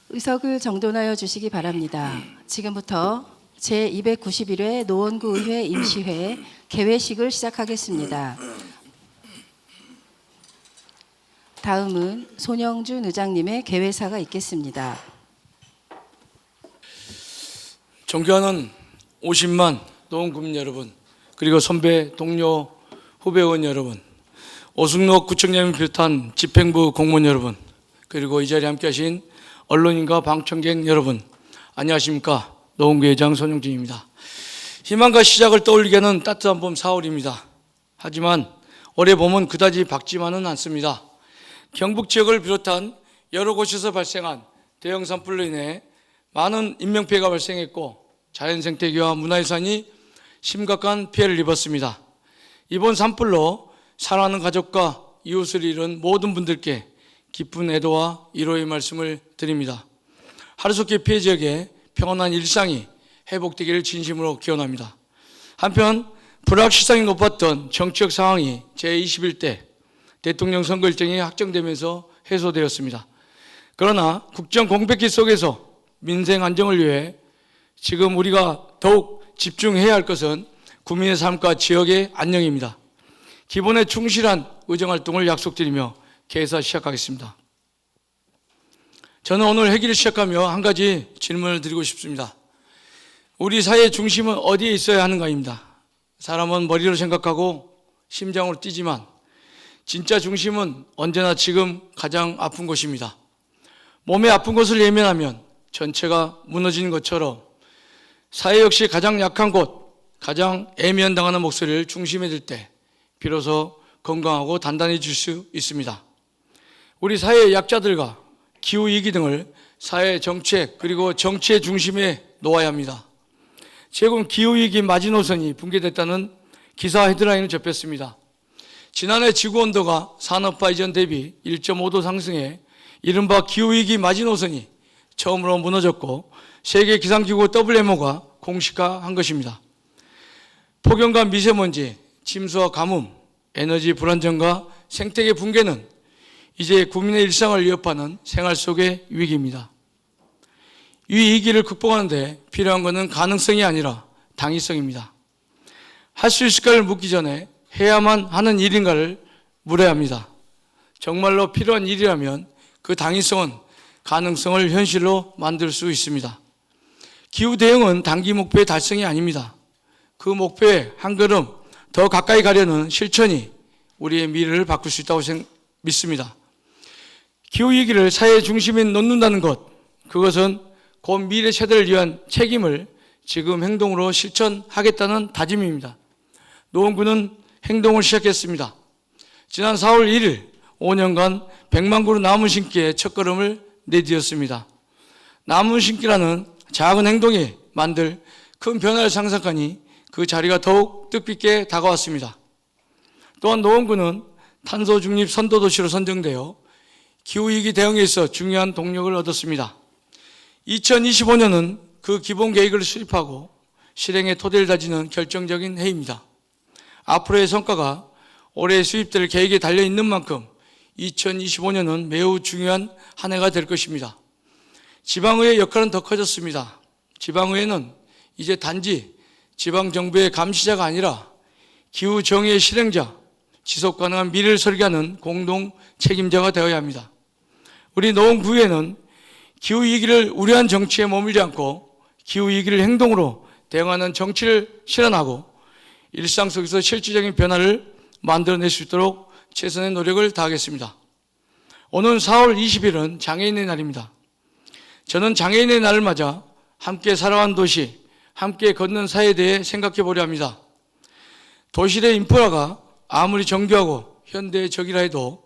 의석을 정돈하여 주시기 바랍니다. 지금부터 제291회 노원구 의회 임시회 개회식을 시작하겠습니다. 다음은 손영준 의장님의 개회사가 있겠습니다. 존경하는 50만 노원구민 여러분, 그리고 선배, 동료, 후배원 여러분, 오승록 구청장님 비롯한 집행부 공무원 여러분, 그리고 이 자리에 함께하신 언론인과 방청객 여러분, 안녕하십니까? 노원구 회장 손영준입니다. 희망과 시작을 떠올리게 하는 따뜻한 봄 4월입니다. 하지만 올해 봄은 그다지 밝지만은 않습니다. 경북 지역을 비롯한 여러 곳에서 발생한 대형 산불로 인해 많은 인명피해가 발생했고 자연생태계와 문화유산이 심각한 피해를 입었습니다. 이번 산불로 사랑하는 가족과 이웃을 잃은 모든 분들께 깊은 애도와 위로의 말씀을 드립니다. 하루속히 피해 지역에 평온한 일상이 회복되기를 진심으로 기원합니다. 한편 불확실성이 높았던 정치적 상황이 제21대 대통령 선거 일정이 확정되면서 해소되었습니다. 그러나 국정 공백기 속에서 민생 안정을 위해 지금 우리가 더욱 집중해야 할 것은 국민의 삶과 지역의 안녕입니다. 기본에 충실한 의정활동을 약속드리며 개회사 시작하겠습니다. 저는 오늘 회기를 시작하며 한 가지 질문을 드리고 싶습니다. 우리 사회의 중심은 어디에 있어야 하는가입니다. 사람은 머리로 생각하고 심장으로 뛰지만 진짜 중심은 언제나 지금 가장 아픈 곳입니다. 몸에 아픈 곳을 예민하면 전체가 무너지는 것처럼 사회 역시 가장 약한 곳, 가장 애면당하는 목소리를 중심에 들 때 비로소 건강하고 단단해질 수 있습니다. 우리 사회의 약자들과 기후위기 등을 사회 정책 그리고 정치의 중심에 놓아야 합니다. 최근 기후위기 마지노선이 붕괴됐다는 기사 헤드라인을 접했습니다. 지난해 지구온도가 산업화 이전 대비 1.5도 상승해 이른바 기후위기 마지노선이 처음으로 무너졌고 세계기상기구 WMO가 공식화한 것입니다. 폭염과 미세먼지, 침수와 가뭄, 에너지 불안정과 생태계 붕괴는 이제 국민의 일상을 위협하는 생활 속의 위기입니다. 이 위기를 극복하는 데 필요한 것은 가능성이 아니라 당위성입니다. 할 수 있을까를 묻기 전에 해야만 하는 일인가를 물어야 합니다. 정말로 필요한 일이라면 그 당위성은 가능성을 현실로 만들 수 있습니다. 기후 대응은 단기 목표의 달성이 아닙니다. 그 목표에 한 걸음 더 가까이 가려는 실천이 우리의 미래를 바꿀 수 있다고 믿습니다. 기후위기를 사회의 중심에 놓는다는 것, 그것은 곧 미래 세대를 위한 책임을 지금 행동으로 실천하겠다는 다짐입니다. 노원구는 행동을 시작했습니다. 지난 4월 1일 5년간 100만 그루 나무 심기의 첫걸음을 내디뎠습니다. 나무 심기라는 작은 행동이 만들 큰 변화를 상상하니 그 자리가 더욱 뜻깊게 다가왔습니다. 또한 노원구는 탄소 중립 선도도시로 선정되어 기후위기 대응에 있어 중요한 동력을 얻었습니다. 2025년은 그 기본 계획을 수립하고 실행의 토대를 다지는 결정적인 해입니다. 앞으로의 성과가 올해 수립될 계획에 달려있는 만큼 2025년은 매우 중요한 한 해가 될 것입니다. 지방의회 역할은 더 커졌습니다. 지방의회는 이제 단지 지방정부의 감시자가 아니라 기후정의의 실행자, 지속가능한 미래를 설계하는 공동 책임자가 되어야 합니다. 우리 노원구의회는 기후위기를 우려한 정치에 머물지 않고 기후위기를 행동으로 대응하는 정치를 실현하고 일상 속에서 실질적인 변화를 만들어낼 수 있도록 최선의 노력을 다하겠습니다. 오는 4월 20일은 장애인의 날입니다. 저는 장애인의 날을 맞아 함께 살아간 도시, 함께 걷는 사회에 대해 생각해 보려 합니다. 도시의 인프라가 아무리 정교하고 현대적이라 해도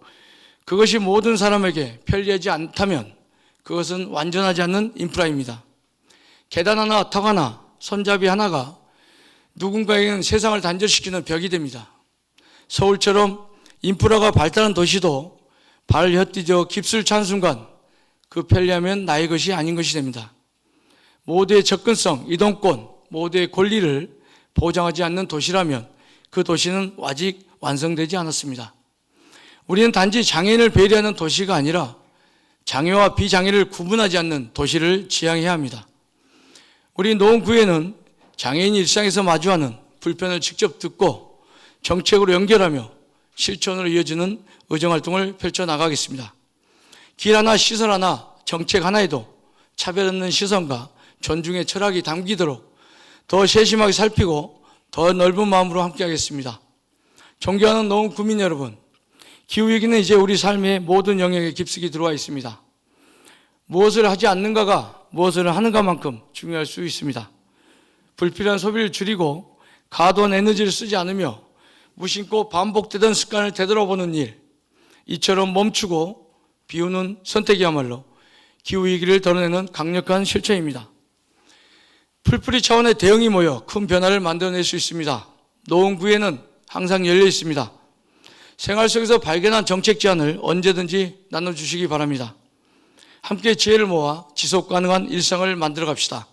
그것이 모든 사람에게 편리하지 않다면 그것은 완전하지 않는 인프라입니다. 계단 하나, 턱 하나, 손잡이 하나가 누군가에게는 세상을 단절시키는 벽이 됩니다. 서울처럼 인프라가 발달한 도시도 발 헛디뎌 깁스를 찬 순간 그 편리함은 나의 것이 아닌 것이 됩니다. 모두의 접근성, 이동권, 모두의 권리를 보장하지 않는 도시라면 그 도시는 아직 완성되지 않았습니다. 우리는 단지 장애인을 배려하는 도시가 아니라 장애와 비장애를 구분하지 않는 도시를 지향해야 합니다. 우리 노원구에는 장애인이 일상에서 마주하는 불편을 직접 듣고 정책으로 연결하며 실천으로 이어지는 의정활동을 펼쳐나가겠습니다. 길 하나, 시설 하나, 정책 하나에도 차별 없는 시선과 존중의 철학이 담기도록 더 세심하게 살피고 더 넓은 마음으로 함께하겠습니다. 존경하는 노원 구민 여러분, 기후위기는 이제 우리 삶의 모든 영역에 깊숙이 들어와 있습니다. 무엇을 하지 않는가가 무엇을 하는가만큼 중요할 수 있습니다. 불필요한 소비를 줄이고 과도한 에너지를 쓰지 않으며 무심코 반복되던 습관을 되돌아보는 일, 이처럼 멈추고 비우는 선택이야말로 기후위기를 덜어내는 강력한 실천입니다. 풀뿌리 차원의 대응이 모여 큰 변화를 만들어낼 수 있습니다. 노원구에는 항상 열려 있습니다. 생활 속에서 발견한 정책 제안을 언제든지 나눠주시기 바랍니다. 함께 지혜를 모아 지속 가능한 일상을 만들어 갑시다.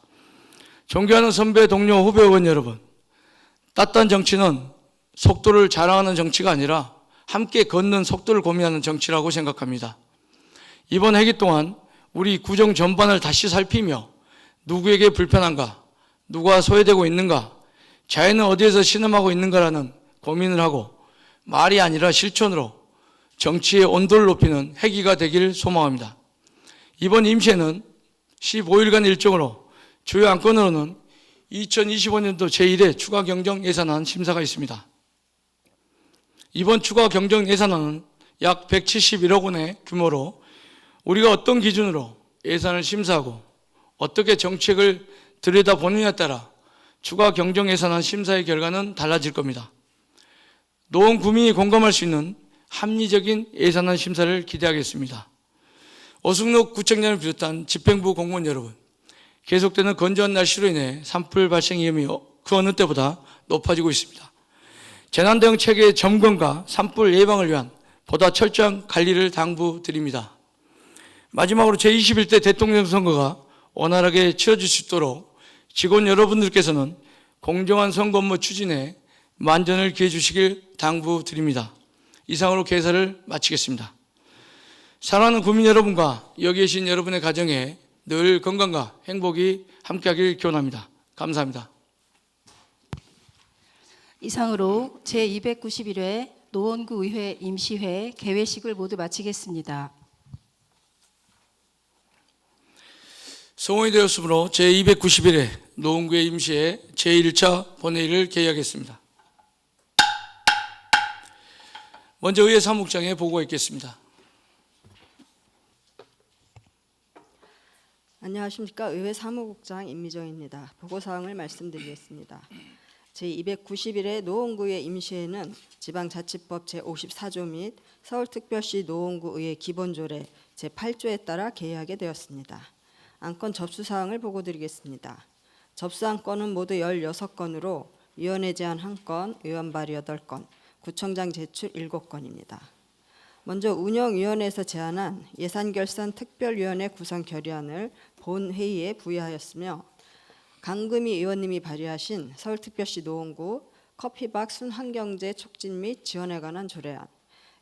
존경하는 선배, 동료, 후배 의원 여러분, 따뜻한 정치는 속도를 자랑하는 정치가 아니라 함께 걷는 속도를 고민하는 정치라고 생각합니다. 이번 회기 동안 우리 구정 전반을 다시 살피며 누구에게 불편한가, 누가 소외되고 있는가, 자연은 어디에서 신음하고 있는가라는 고민을 하고 말이 아니라 실천으로 정치의 온도를 높이는 회기가 되길 소망합니다. 이번 임시회는 15일간 일정으로 주요 안건으로는 2025년도 제1회 추가 경정 예산안 심사가 있습니다. 이번 추가 경정 예산안은 약 171억 원의 규모로 우리가 어떤 기준으로 예산을 심사하고 어떻게 정책을 들여다보느냐에 따라 추가 경정 예산안 심사의 결과는 달라질 겁니다. 노원 구민이 공감할 수 있는 합리적인 예산안 심사를 기대하겠습니다. 오승록 구청장을 비롯한 집행부 공무원 여러분, 계속되는 건조한 날씨로 인해 산불 발생 위험이 그 어느 때보다 높아지고 있습니다. 재난대응 체계의 점검과 산불 예방을 위한 보다 철저한 관리를 당부드립니다. 마지막으로 제21대 대통령 선거가 원활하게 치러질 수 있도록 직원 여러분들께서는 공정한 선거 업무 추진에 만전을 기해 주시길 당부드립니다. 이상으로 개사를 마치겠습니다. 사랑하는 국민 여러분과 여기 계신 여러분의 가정에 늘 건강과 행복이 함께하길 기원합니다. 감사합니다. 이상으로 제291회 노원구 의회 임시회 개회식을 모두 마치겠습니다. 성원이 되었으므로 제291회 노원구의 임시회 제1차 본회의를 개의하겠습니다. 먼저 의회 사무국장의 보고가 있겠습니다. 안녕하십니까. 의회 사무국장 임미정입니다. 보고사항을 말씀드리겠습니다. 제291회 노원구의 임시회는 지방자치법 제54조 및 서울특별시 노원구의회 기본조례 제8조에 따라 개의하게 되었습니다. 안건 접수사항을 보고드리겠습니다. 접수안건은 모두 16건으로 위원회 제안 1건, 의원 발의 8건, 구청장 제출 7건입니다. 먼저 운영위원회에서 제안한 예산결산 특별위원회 구성 결의안을 본회의에 부의하였으며 강금희 의원님이 발의하신 서울특별시 노원구 커피박 순환경제 촉진 및 지원에 관한 조례안,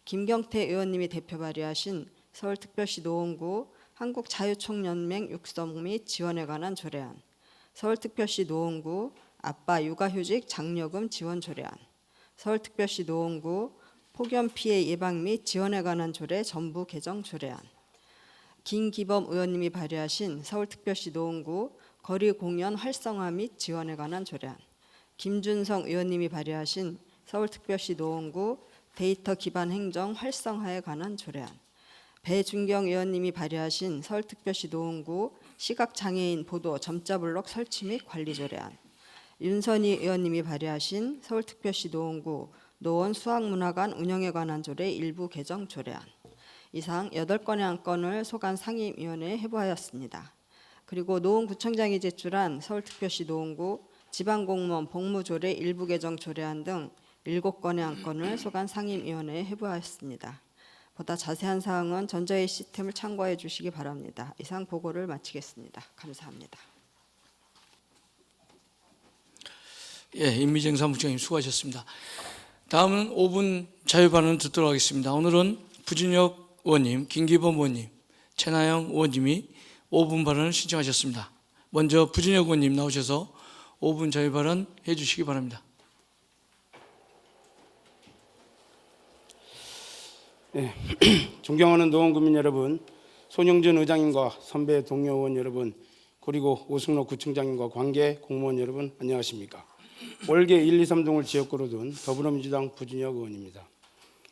김경태 의원님이 대표 발의하신 서울특별시 노원구 한국자유총연맹 육성 및 지원에 관한 조례안, 서울특별시 노원구 아빠 육아휴직 장려금 지원 조례안, 서울특별시 노원구 폭염 피해 예방 및 지원에 관한 조례 전부 개정 조례안, 김기범 의원님이 발의하신 서울특별시 노원구 거리 공연 활성화 및 지원에 관한 조례안, 김준성 의원님이 발의하신 서울특별시 노원구 데이터 기반 행정 활성화에 관한 조례안, 배준경 의원님이 발의하신 서울특별시 노원구 시각장애인 보도 점자블록 설치 및 관리 조례안, 윤선희 의원님이 발의하신 서울특별시 노원구 노원 수학문화관 운영에 관한 조례 일부 개정 조례안, 이상 8건의 안건을 소관 상임위원회에 회부하였습니다. 그리고 노원구청장이 제출한 서울특별시 노원구 지방공무원 복무조례 일부 개정 조례안 등 7건의 안건을 소관 상임위원회에 회부하였습니다. 보다 자세한 사항은 전자회의 시스템을 참고해 주시기 바랍니다. 이상 보고를 마치겠습니다. 감사합니다. 예, 임미정 사무국장님 수고하셨습니다. 다음은 5분 자유발언 듣도록 하겠습니다. 오늘은 부진혁 의원님, 김기범 의원님, 최나영 의원님이 5분 발언을 신청하셨습니다. 먼저 부진혁 의원님 나오셔서 5분 자유 발언 해주시기 바랍니다. 네, 존경하는 노원구민 여러분, 손영준 의장님과 선배 동료 의원 여러분, 그리고 오승록 구청장님과 관계 공무원 여러분, 안녕하십니까? 월계 1, 2, 3동을 지역구로 둔 더불어민주당 부진혁 의원입니다.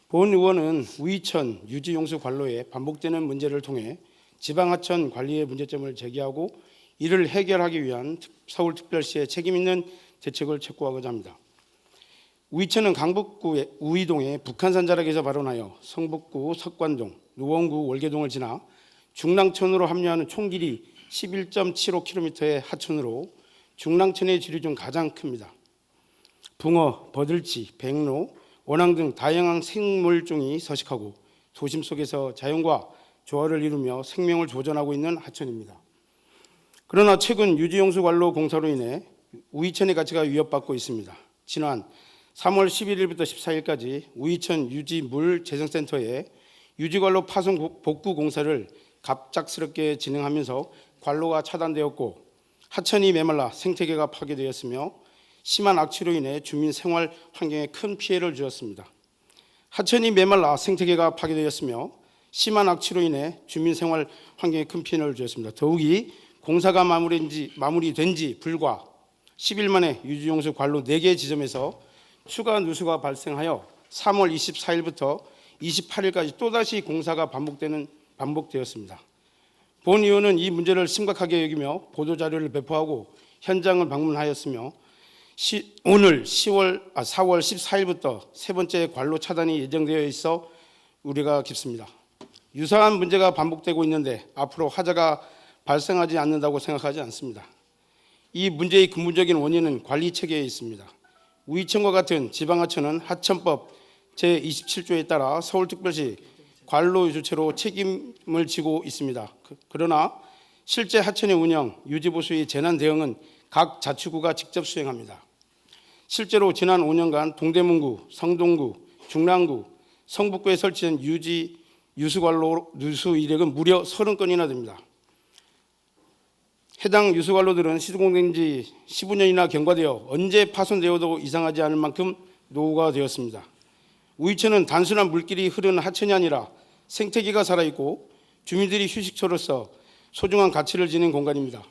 본 의원은 우이천 유지용수 관로에 반복되는 문제를 통해 지방하천 관리의 문제점을 제기하고 이를 해결하기 위한 서울특별시의 책임 있는 대책을 촉구하고자 합니다. 우이천은 강북구 우이동의 북한산 자락에서 발원하여 성북구 석관동, 노원구 월계동을 지나 중랑천으로 합류하는 총 길이 11.75km의 하천으로 중랑천의 지류 중 가장 큽니다. 붕어, 버들치, 백로, 원앙 등 다양한 생물종이 서식하고 도심 속에서 자연과 조화를 이루며 생명을 보존하고 있는 하천입니다. 그러나 최근 유지용수 관로 공사로 인해 우이천의 가치가 위협받고 있습니다. 지난 3월 11일부터 14일까지 우이천 유지물재생센터에 유지관로 파손 복구 공사를 갑작스럽게 진행하면서 관로가 차단되었고 하천이 메말라 생태계가 파괴되었으며 심한 악취로 인해 주민 생활 환경에 큰 피해를 주었습니다. 하천이 메말라 생태계가 파괴되었으며 심한 악취로 인해 주민 생활 환경에 큰 피해를 주었습니다. 더욱이 공사가 마무리된 지 불과 10일 만에 유지용수 관로 4개 지점에서 추가 누수가 발생하여 3월 24일부터 28일까지 또다시 공사가 반복되었습니다. 본 의원은 이 문제를 심각하게 여기며 보도자료를 배포하고 현장을 방문하였으며 오늘 4월 14일부터 세 번째 관로 차단이 예정되어 있어 우려가 깊습니다. 유사한 문제가 반복되고 있는데 앞으로 하자가 발생하지 않는다고 생각하지 않습니다. 이 문제의 근본적인 원인은 관리 체계에 있습니다. 우이천과 같은 지방하천은 하천법 제27조에 따라 서울특별시 관로유주체로 책임을 지고 있습니다. 그러나 실제 하천의 운영, 유지보수의 재난 대응은 각 자치구가 직접 수행합니다. 실제로 지난 5년간 동대문구, 성동구, 중랑구, 성북구에 설치된 유수관로 누수 이력은 무려 30건이나 됩니다. 해당 유수관로들은 시공된 지 15년이나 경과되어 언제 파손되어도 이상하지 않을 만큼 노후가 되었습니다. 우이천은 단순한 물길이 흐르는 하천이 아니라 생태계가 살아있고 주민들이 휴식처로서 소중한 가치를 지닌 공간입니다.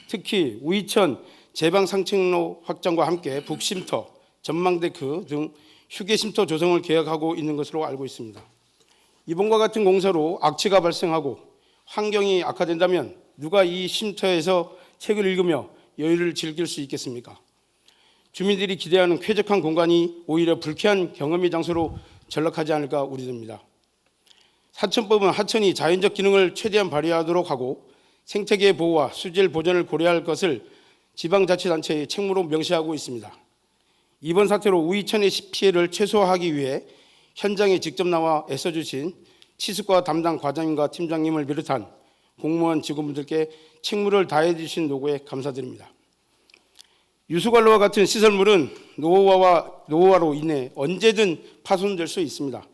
특히 우이천 제방상층로 확장과 함께 북쉼터, 전망데크 등 휴게쉼터 조성을 계획하고 있는 것으로 알고 있습니다. 이번과 같은 공사로 악취가 발생하고 환경이 악화된다면 누가 이 쉼터에서 책을 읽으며 여유를 즐길 수 있겠습니까? 주민들이 기대하는 쾌적한 공간이 오히려 불쾌한 경험의 장소로 전락하지 않을까 우려됩니다. 하천법은 하천이 자연적 기능을 최대한 발휘하도록 하고 생태계 보호와 수질 보존을 고려할 것을 지방자치단체의 책무로 명시하고 있습니다. 이번 사태로 우이천의 피해를 최소화하기 위해 현장에 직접 나와 애써주신 치수과 담당 과장님과 팀장님을 비롯한 공무원 직원분들께 책무를 다해 주신 노고에 감사드립니다. 유수관로와 같은 시설물은 노후화로 인해 언제든 파손될 수 있습니다.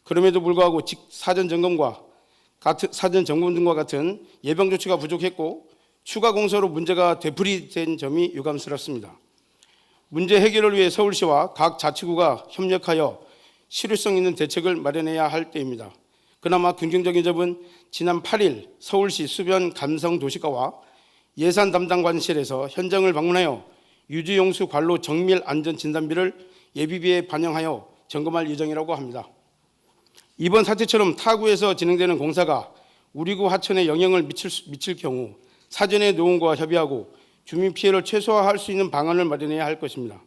그럼에도 불구하고 사전 점검 등과 같은 예방 조치가 부족했고 추가 공사로 문제가 되풀이된 점이 유감스럽습니다. 문제 해결을 위해 서울시와 각 자치구가 협력하여 실효성 있는 대책을 마련해야 할 때입니다. 그나마 긍정적인 점은 지난 8일 서울시 수변 감성도시과와 예산 담당 관실에서 현장을 방문하여 유지용수 관로 정밀 안전 진단비를 예비비에 반영하여 점검할 예정이라고 합니다. 이번 사태처럼 타구에서 진행되는 공사가 우리 구 하천에 영향을 미칠 경우 사전에 노원구와 협의하고 주민 피해를 최소화할 수 있는 방안을 마련해야 할 것입니다.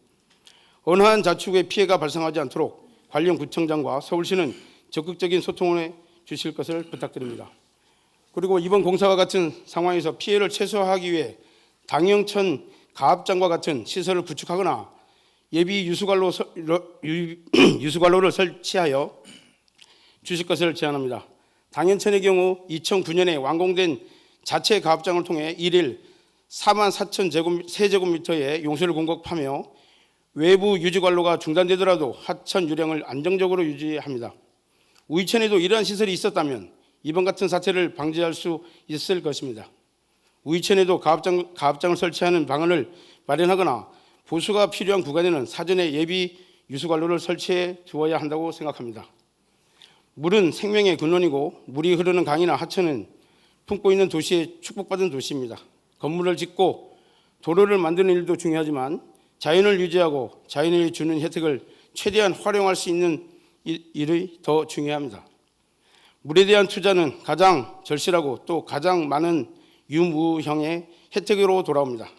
어느 한 자치구에 피해가 발생하지 않도록 관련 구청장과 서울시는 적극적인 소통을 해 주실 것을 부탁드립니다. 그리고 이번 공사와 같은 상황에서 피해를 최소화하기 위해 당영천 가압장과 같은 시설을 구축하거나 예비 유수관로를 설치하여 주실 것을 제안합니다. 당연천의 경우 2009년에 완공된 자체 가압장을 통해 1일 4만 4천 세제곱미터의 용수를 공급하며 외부 유지관로가 중단되더라도 하천 유량을 안정적으로 유지합니다. 우이천에도 이러한 시설이 있었다면 이번 같은 사태를 방지할 수 있을 것입니다. 우이천에도 가압장을 설치하는 방안을 마련하거나 보수가 필요한 구간에는 사전에 예비 유수관로를 설치해 두어야 한다고 생각합니다. 물은 생명의 근원이고 물이 흐르는 강이나 하천은 품고 있는 도시의 축복받은 도시입니다. 건물을 짓고 도로를 만드는 일도 중요하지만 자연을 유지하고 자연이 주는 혜택을 최대한 활용할 수 있는 일이 더 중요합니다. 물에 대한 투자는 가장 절실하고 또 가장 많은 유무형의 혜택으로 돌아옵니다.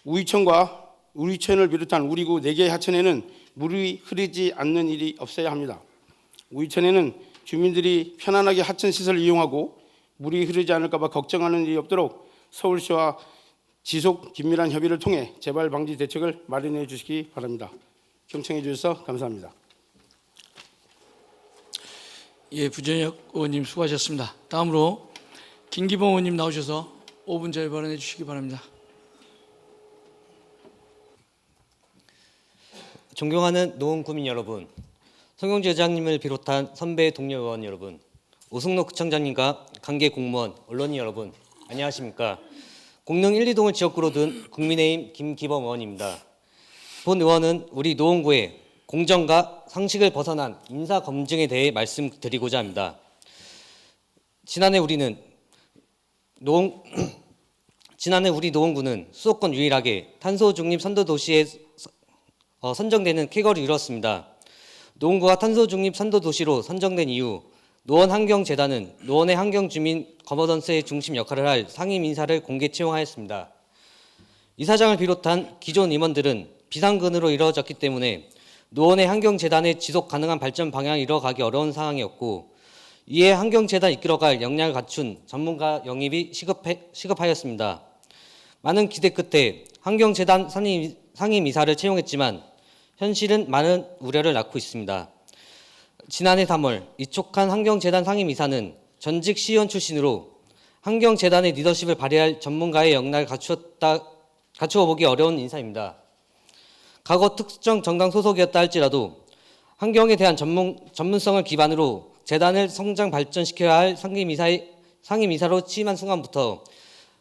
우이천을 비롯한 우리 구 4개의 하천에는 물이 흐르지 않는 일이 없어야 합니다. 우이천에는 주민들이 편안하게 하천 시설을 이용하고 물이 흐르지 않을까 봐 걱정하는 일이 없도록 서울시와 지속 긴밀한 협의를 통해 재발 방지 대책을 마련해 주시기 바랍니다. 경청해 주셔서 감사합니다. 예, 부전혁 의원님 수고하셨습니다. 다음으로 김기범 의원님 나오셔서 5분짜리 발언해 주시기 바랍니다. 존경하는 노원구민 여러분, 성용재 의장님을 비롯한 선배 동료 의원 여러분, 오승록 구청장님과 관계 공무원, 언론인 여러분, 안녕하십니까? 공릉 1, 2동을 지역구로 둔 국민의힘 김기범 의원입니다. 본 의원은 우리 노원구의 공정과 상식을 벗어난 인사 검증에 대해 말씀드리고자 합니다. 지난해 우리 노원구는 수도권 유일하게 탄소 중립 선도 도시에 선정되는 쾌거를 이뤘습니다. 노원구가 탄소 중립 선도 도시로 선정된 이후 노원환경재단은 노원의 환경주민 거버넌스의 중심 역할을 할 상임 인사를 공개 채용하였습니다. 이사장을 비롯한 기존 임원들은 비상근으로 이루어졌기 때문에 노원의 환경재단의 지속 가능한 발전 방향을 이뤄가기 어려운 상황이었고, 이에 환경재단 이끌어갈 역량을 갖춘 전문가 영입이 시급하였습니다. 많은 기대 끝에 환경재단 상임 이사를 채용했지만 현실은 많은 우려를 낳고 있습니다. 지난해 3월 이촉한 환경재단 상임 이사는 전직 시의원 출신으로 환경재단의 리더십을 발휘할 전문가의 역량을 갖추어 보기 어려운 인사입니다. 과거 특정 정당 소속이었다 할지라도 환경에 대한 전문성을 기반으로 재단을 성장 발전시켜야 할 상임 이사로 취임한 순간부터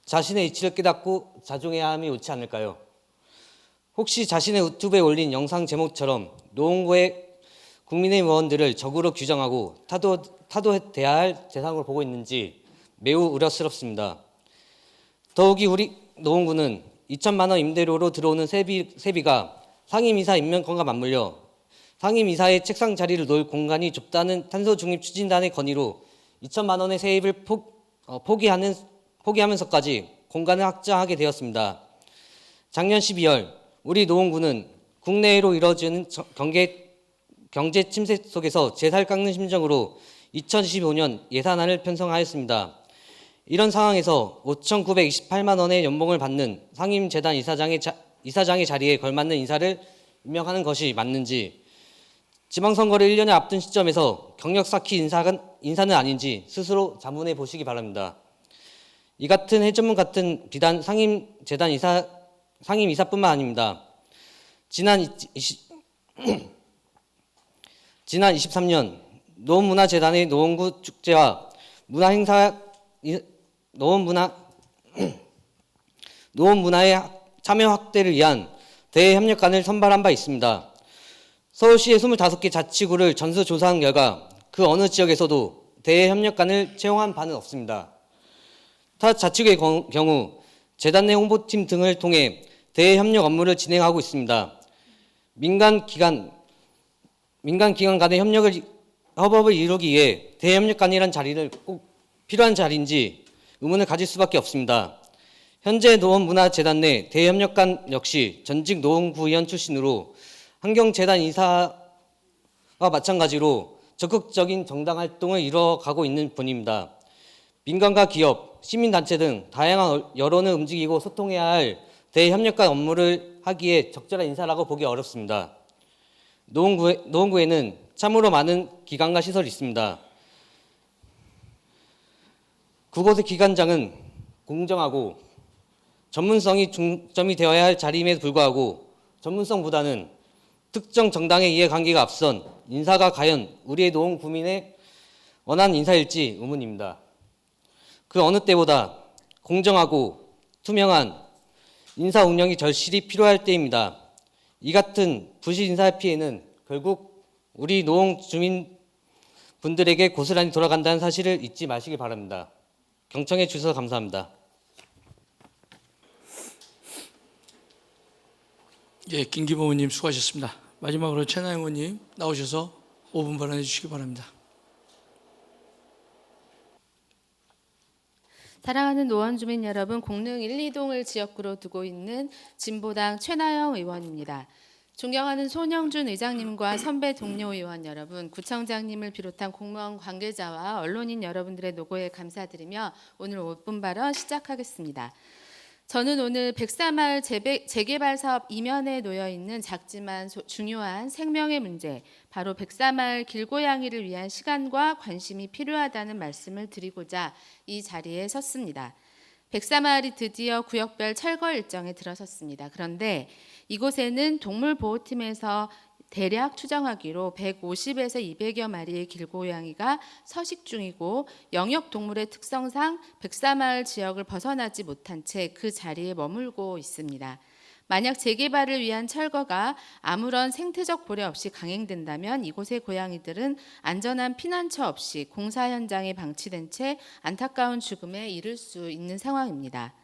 자신의 이치를 깨닫고 자중해야 함이 옳지 않을까요? 혹시 자신의 유튜브에 올린 영상 제목처럼 노원구의 국민의힘 의원들을 적으로 규정하고 타도해야 할 대상으로 보고 있는지 매우 우려스럽습니다. 더욱이 우리 노원구는 2천만 원 임대료로 들어오는 세비가 상임이사 임명권과 맞물려 상임이사의 책상 자리를 놓을 공간이 좁다는 탄소 중립 추진단의 건의로 2천만 원의 세입을 포기하면서까지 공간을 확장하게 되었습니다. 작년 12월 우리 노원구는 국내외로 이뤄지는 경제 침체 속에서 제살 깎는 심정으로 2015년 예산안을 편성하였습니다. 이런 상황에서 5,928만 원의 연봉을 받는 상임재단 이사장의 자리에 걸맞는 인사를 임명하는 것이 맞는지, 지방선거를 1년에 앞둔 시점에서 경력 쌓기 인사는 아닌지 스스로 자문해 보시기 바랍니다. 이 같은 해전문 같은 비단 상임재단 상임 이사뿐만 아닙니다. 지난 23년 노원문화재단의 노원구 축제와 노원문화의 참여 확대를 위한 대외협력관을 선발한 바 있습니다. 서울시의 25개 자치구를 전수조사한 결과 그 어느 지역에서도 대외협력관을 채용한 바는 없습니다. 타 자치구의 경우 재단 내 홍보팀 등을 통해 대외협력 업무를 진행하고 있습니다. 민간 기관 간의 협업을 이루기 위해 대외협력관이란 자리를 꼭 필요한 자리인지 의문을 가질 수밖에 없습니다. 현재 노원문화재단 내 대외협력관 역시 전직 노원구의원 출신으로 환경재단 이사와 마찬가지로 적극적인 정당 활동을 이뤄가고 있는 분입니다. 민간과 기업, 시민단체 등 다양한 여론을 움직이고 소통해야 할 대협력관 업무를 하기에 적절한 인사라고 보기 어렵습니다. 노원구에는 참으로 많은 기관과 시설이 있습니다. 그곳의 기관장은 공정하고 전문성이 중점이 되어야 할 자리임에도 불구하고 전문성보다는 특정 정당의 이해관계가 앞선 인사가 과연 우리의 노원 구민의 원하는 인사일지 의문입니다. 그 어느 때보다 공정하고 투명한 인사 운영이 절실히 필요할 때입니다. 이 같은 부실 인사 피해는 결국 우리 노원 주민분들에게 고스란히 돌아간다는 사실을 잊지 마시기 바랍니다. 경청해 주셔서 감사합니다. 예, 김기범 의원님 수고하셨습니다. 마지막으로 최나영 의원님 나오셔서 5분 발언해 주시기 바랍니다. 사랑하는 노원 주민 여러분, 공릉 1, 2동을 지역구로 두고 있는 진보당 최나영 의원입니다. 존경하는 손영준 의장님과 선배 동료 의원 여러분, 구청장님을 비롯한 공무원 관계자와 언론인 여러분들의 노고에 감사드리며 오늘 5분 발언 시작하겠습니다. 저는 오늘 백사마을 재개발 사업 이면에 놓여 있는 작지만 중요한 생명의 문제, 바로 백사마을 길고양이를 위한 시간과 관심이 필요하다는 말씀을 드리고자 이 자리에 섰습니다. 백사마을이 드디어 구역별 철거 일정에 들어섰습니다. 그런데 이곳에는 동물보호팀에서 대략 추정하기로 150에서 200여 마리의 길고양이가 서식 중이고 영역 동물의 특성상 백사마을 지역을 벗어나지 못한 채 그 자리에 머물고 있습니다. 만약 재개발을 위한 철거가 아무런 생태적 고려 없이 강행된다면 이곳의 고양이들은 안전한 피난처 없이 공사 현장에 방치된 채 안타까운 죽음에 이를 수 있는 상황입니다.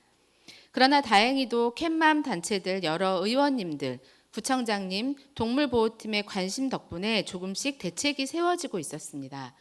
그러나 다행히도 캣맘 단체들, 여러 의원님들, 구청장님, 동물보호팀의 관심 덕분에 조금씩 대책이 세워지고 있었습니다.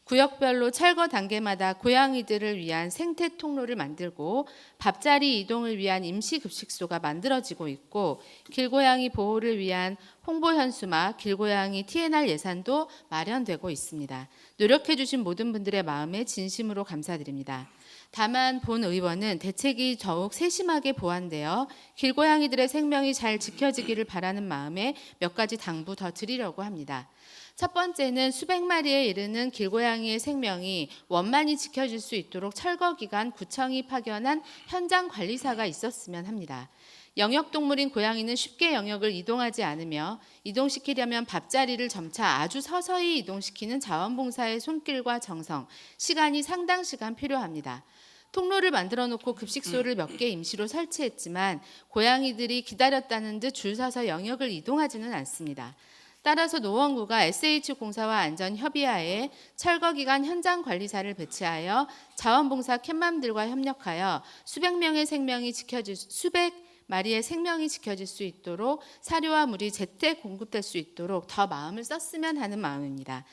구역별로 철거 단계마다 고양이들을 위한 생태 통로를 만들고 밥자리 이동을 위한 임시급식소가 만들어지고 있고 길고양이 보호를 위한 홍보 현수막, 길고양이 TNR 예산도 마련되고 있습니다. 노력해 주신 모든 분들의 마음에 진심으로 감사드립니다. 다만 본 의원은 대책이 더욱 세심하게 보완되어 길고양이들의 생명이 잘 지켜지기를 바라는 마음에 몇 가지 당부 더 드리려고 합니다. 첫 번째는 수백 마리에 이르는 길고양이의 생명이 원만히 지켜질 수 있도록 철거 기간 구청이 파견한 현장 관리사가 있었으면 합니다. 영역동물인 고양이는 쉽게 영역을 이동하지 않으며 이동시키려면 밥자리를 점차 아주 서서히 이동시키는 자원봉사의 손길과 정성, 시간이 상당 시간 필요합니다. 통로를 만들어 놓고 급식소를 몇 개 임시로 설치했지만 고양이들이 기다렸다는 듯 줄 서서 영역을 이동하지는 않습니다. 따라서 노원구가 SH공사와 안전협의하에 철거기간 현장관리사를 배치하여 자원봉사 캣맘들과 협력하여 수백 마리의 생명이 지켜질 수 있도록 사료와 물이 제때 공급될 수 있도록 더 마음을 썼으면 하는 마음입니다.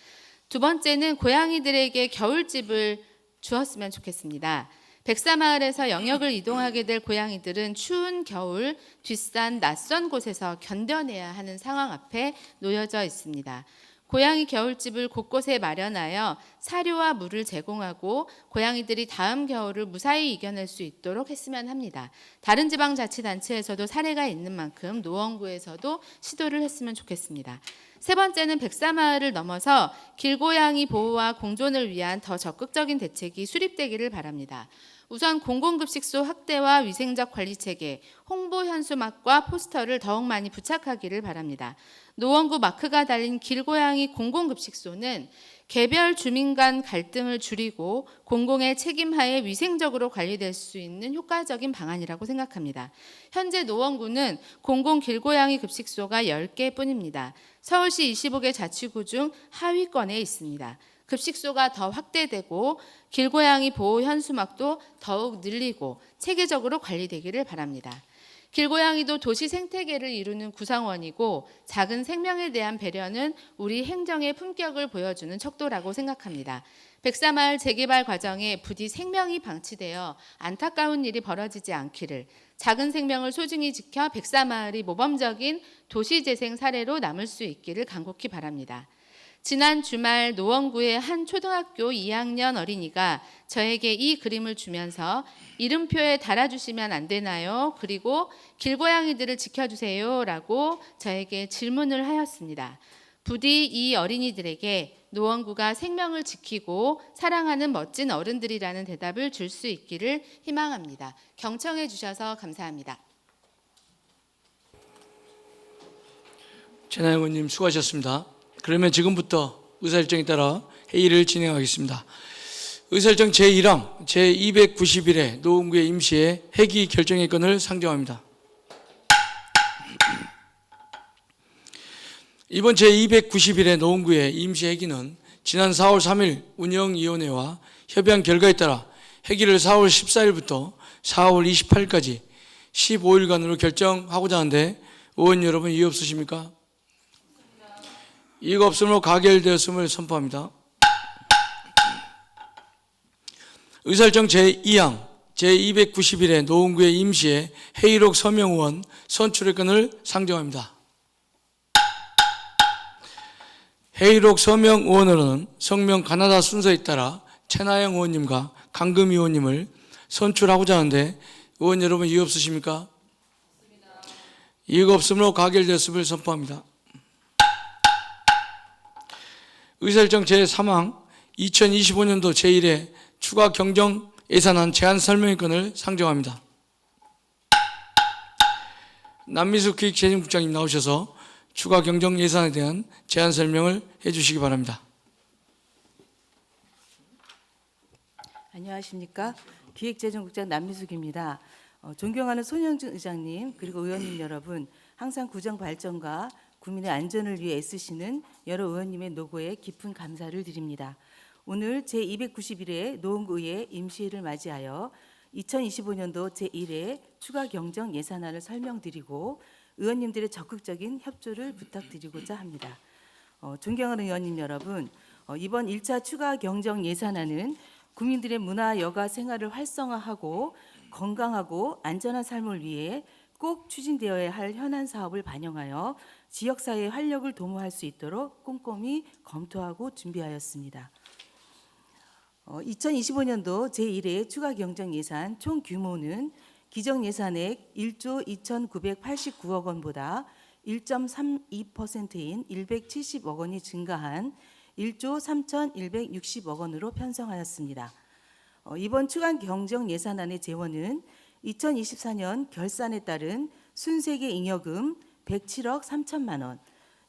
두 번째는 고양이들에게 겨울집을 주었으면 좋겠습니다. 백사마을에서 영역을 이동하게 될 고양이들은 추운 겨울 뒷산 낯선 곳에서 견뎌내야 하는 상황 앞에 놓여져 있습니다. 고양이 겨울집을 곳곳에 마련하여 사료와 물을 제공하고 고양이들이 다음 겨울을 무사히 이겨낼 수 있도록 했으면 합니다. 다른 지방자치단체에서도 사례가 있는 만큼 노원구에서도 시도를 했으면 좋겠습니다. 세 번째는 백사마을을 넘어서 길고양이 보호와 공존을 위한 더 적극적인 대책이 수립되기를 바랍니다. 우선 공공급식소 확대와 위생적 관리체계, 홍보 현수막과 포스터를 더욱 많이 부착하기를 바랍니다. 노원구 마크가 달린 길고양이 공공급식소는 개별 주민 간 갈등을 줄이고 공공의 책임하에 위생적으로 관리될 수 있는 효과적인 방안이라고 생각합니다. 현재 노원구는 공공 길고양이 급식소가 10개뿐입니다. 서울시 25개 자치구 중 하위권에 있습니다. 급식소가 더 확대되고 길고양이 보호 현수막도 더욱 늘리고 체계적으로 관리되기를 바랍니다. 길고양이도 도시 생태계를 이루는 구성원이고 작은 생명에 대한 배려는 우리 행정의 품격을 보여주는 척도라고 생각합니다. 백사마을 재개발 과정에 부디 생명이 방치되어 안타까운 일이 벌어지지 않기를, 작은 생명을 소중히 지켜 백사마을이 모범적인 도시재생 사례로 남을 수 있기를 간곡히 바랍니다. 지난 주말 노원구의 한 초등학교 2학년 어린이가 저에게 이 그림을 주면서 이름표에 달아주시면 안 되나요? 그리고 길고양이들을 지켜주세요 라고 저에게 질문을 하였습니다. 부디 이 어린이들에게 노원구가 생명을 지키고 사랑하는 멋진 어른들이라는 대답을 줄 수 있기를 희망합니다. 경청해 주셔서 감사합니다. 최나영 의원님 수고하셨습니다. 그러면 지금부터 의사일정에 따라 회의를 진행하겠습니다. 의사일정 제1항 제291회 노원구의 임시회 회기 결정의 건을 상정합니다. 이번 제291회 노원구의 임시회기는 지난 4월 3일 운영위원회와 협의한 결과에 따라 회기를 4월 14일부터 4월 28일까지 15일간으로 결정하고자 하는데 의원 여러분 이의 없으십니까? 이의가 없으므로 가결되었음을 선포합니다. 의사일정 제2항 제291회 노원구의 임시회 회의록 서명 의원 선출의 건을 상정합니다. 회의록 서명 의원으로는 성명 가나다 순서에 따라 최나영 의원님과 강금 의원님을 선출하고자 하는데 의원 여러분 이의 없으십니까? 이의가 없으므로 가결되었음을 선포합니다. 의사일정 제3항 2025년도 제1회 추가 경정 예산안 제안 설명의 건을 상정합니다. 남미숙 기획재정국장님 나오셔서 추가 경정 예산에 대한 제안 설명을 해주시기 바랍니다. 안녕하십니까. 기획재정국장 남미숙입니다. 존경하는 손영준 의장님 그리고 의원님 여러분, 항상 구정 발전과 국민의 안전을 위해 애쓰시는 여러 의원님의 노고에 깊은 감사를 드립니다. 오늘 제291회 노원구의 임시회를 맞이하여 2025년도 제1회 추가 경정 예산안을 설명드리고 의원님들의 적극적인 협조를 부탁드리고자 합니다. 존경하는 의원님 여러분, 이번 1차 추가 경정 예산안은 국민들의 문화 여가 생활을 활성화하고 건강하고 안전한 삶을 위해 꼭 추진되어야 할 현안 사업을 반영하여 지역사회의 활력을 도모할 수 있도록 꼼꼼히 검토하고 준비하였습니다. 2025년도 제1회 추가 경정 예산 총 규모는 기정 예산액 1조 2,989억 원보다 1.32%인 170억 원이 증가한 1조 3,160억 원으로 편성하였습니다. 이번 추가 경정 예산안의 재원은 2024년 결산에 따른 순세계 잉여금 107억 3천만 원,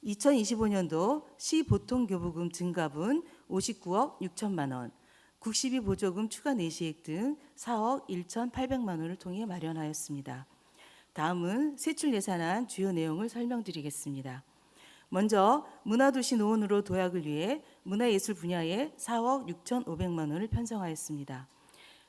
2025년도 시보통교부금 증가분 59억 6천만 원, 국시비 보조금 추가 내시액 등 4억 1,800만 원을 통해 마련하였습니다. 다음은 세출 예산안 주요 내용을 설명드리겠습니다. 먼저 문화도시 노원으로 도약을 위해 문화예술 분야에 4억 6,500만 원을 편성하였습니다.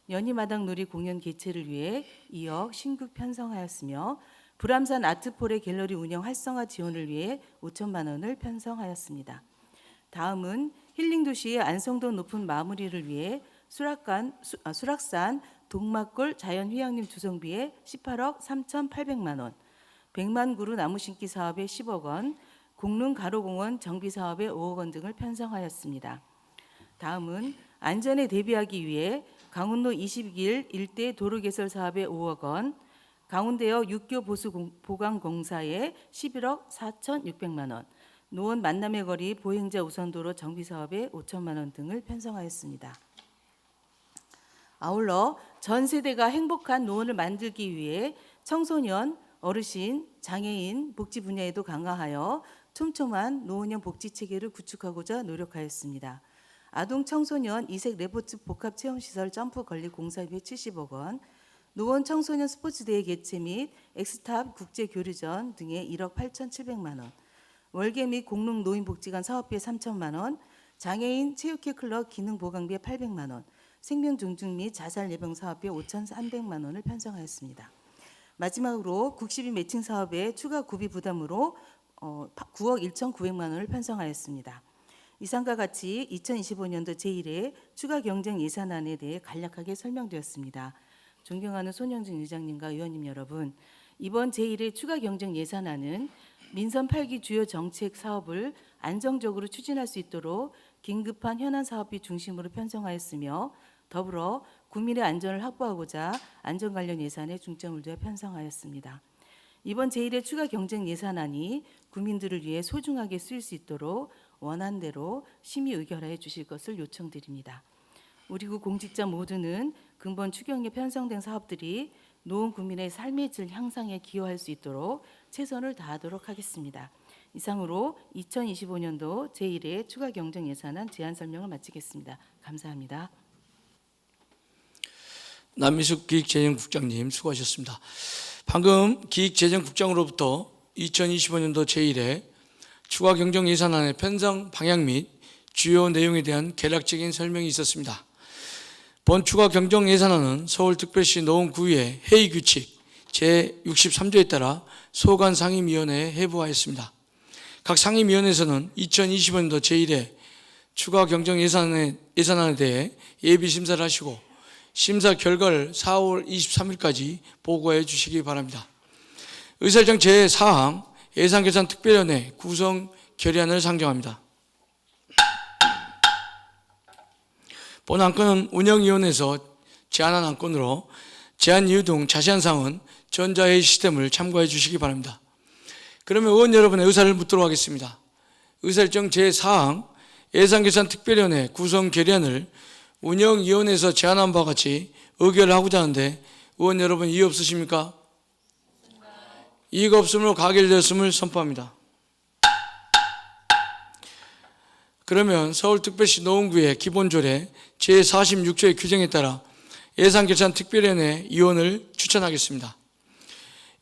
연희마당 놀이 공연 개최를 위해 2억 신규 편성하였으며 불암산 아트폴의 갤러리 운영 활성화 지원을 위해 5천만 원을 편성하였습니다. 다음은 힐링도시의 안성도 높은 마무리를 위해 수락산 동막골 자연휴양림 조성비에 18억 3,800만 원, 백만그루 나무 심기 사업에 10억 원, 공릉 가로공원 정비 사업에 5억 원 등을 편성하였습니다. 다음은 안전에 대비하기 위해 강운로 22길 일대 도로 개설 사업에 5억 원, 강운대역 육교 보수 보강 공사에 11억 4,600만 원, 노원 만남의 거리 보행자 우선도로 정비 사업에 5천만 원 등을 편성하였습니다. 아울러 전 세대가 행복한 노원을 만들기 위해 청소년, 어르신, 장애인 복지 분야에도 강화하여 촘촘한 노원형 복지 체계를 구축하고자 노력하였습니다. 아동 청소년 이색 레포츠 복합 체험시설 점프 건립 공사비 70억 원, 노원 청소년 스포츠대회 개최 및 엑스탑 국제교류전 등의 1억 8,700만 원, 월계 및 공릉 노인복지관 사업비에 3천만 원, 장애인 체육회 클럽 기능 보강비에 800만 원, 생명 존중 및 자살 예방 사업비에 5,300만 원을 편성하였습니다. 마지막으로 국시비 매칭 사업에 추가 구비 부담으로 9억 1,900만 원을 편성하였습니다. 이상과 같이 2025년도 제1회 추가 경정 예산안에 대해 간략하게 설명드렸습니다. 존경하는 손영준 의장님과 의원님 여러분, 이번 제1회 추가 경정 예산안은 민선 8기 주요 정책 사업을 안정적으로 추진할 수 있도록 긴급한 현안 사업비 중심으로 편성하였으며 더불어 국민의 안전을 확보하고자 안전 관련 예산에 중점을 두어 편성하였습니다. 이번 제1회 추가 경정 예산안이 국민들을 위해 소중하게 쓰일 수 있도록 원안대로 심의 의결하여 주실 것을 요청드립니다. 우리 국 공직자 모두는 근본 추경에 편성된 사업들이 노원 국민의 삶의 질 향상에 기여할 수 있도록 최선을 다하도록 하겠습니다. 이상으로 2025년도 제1회 추가 경정 예산안 제안 설명을 마치겠습니다. 감사합니다. 남미숙 기획재정국장님 수고하셨습니다. 방금 기획재정국장으로부터 2025년도 제1회 추가 경정 예산안의 편성 방향 및 주요 내용에 대한 개략적인 설명이 있었습니다. 본 추가 경정 예산안은 서울특별시 노원구의 회의 규칙 제63조에 따라 소관 상임위원회에 회부하였습니다. 각 상임위원회에서는 2025년도 제1회 추가 경정 예산안에 대해 예비 심사를 하시고 심사 결과를 4월 23일까지 보고해 주시기 바랍니다. 의사일정 제4항 예산결산특별위원회 구성 결의안을 상정합니다. 본 안건은 운영위원회에서 제안한 안건으로 제안 이유 등 자세한 사항은 전자회의 시스템을 참고해 주시기 바랍니다. 그러면 의원 여러분의 의사를 묻도록 하겠습니다. 의사일정 제4항 예산결산특별위원회 구성 결의안을 운영위원회에서 제안한 바와 같이 의결을 하고자 하는데 의원 여러분 이의 없으십니까? 이의가 없으므로 가결되었음을 선포합니다. 그러면 서울특별시 노원구의 기본조례 제46조의 규정에 따라 예산결산특별위원회 위원을 추천하겠습니다.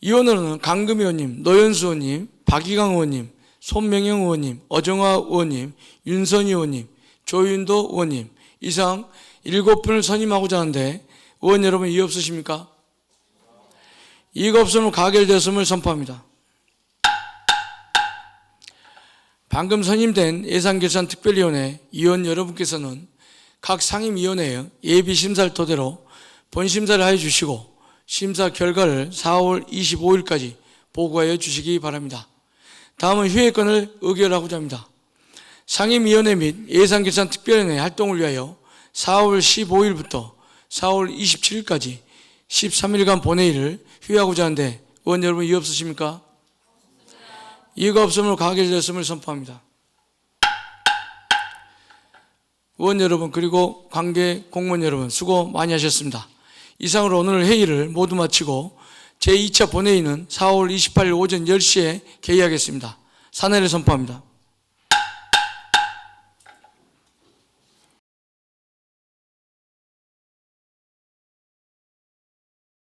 위원으로는 강금 의원님, 노현수 의원님, 박희강 의원님, 손명영 의원님, 어정화 의원님, 윤선희 의원님, 조윤도 의원님 이상 7분을 선임하고자 하는데 의원 여러분 이의 없으십니까? 이의가 없으면 가결되었음을 선포합니다. 방금 선임된 예산결산특별위원회 위원 여러분께서는 각 상임위원회의 예비심사를 토대로 본심사를 하여 주시고 심사 결과를 4월 25일까지 보고하여 주시기 바랍니다. 다음은 휴회권을 의결하고자 합니다. 상임위원회 및 예산결산특별위원회 활동을 위하여 4월 15일부터 4월 27일까지 13일간 본회의를 휴회하고자 하는데 의원 여러분 이의 없으십니까? 이의가 없으므로 가결되었음을 선포합니다. 의원 여러분 그리고 관계 공무원 여러분 수고 많이 하셨습니다. 이상으로 오늘 회의를 모두 마치고 제2차 본회의는 4월 28일 오전 10시에 개의하겠습니다. 사내를 선포합니다.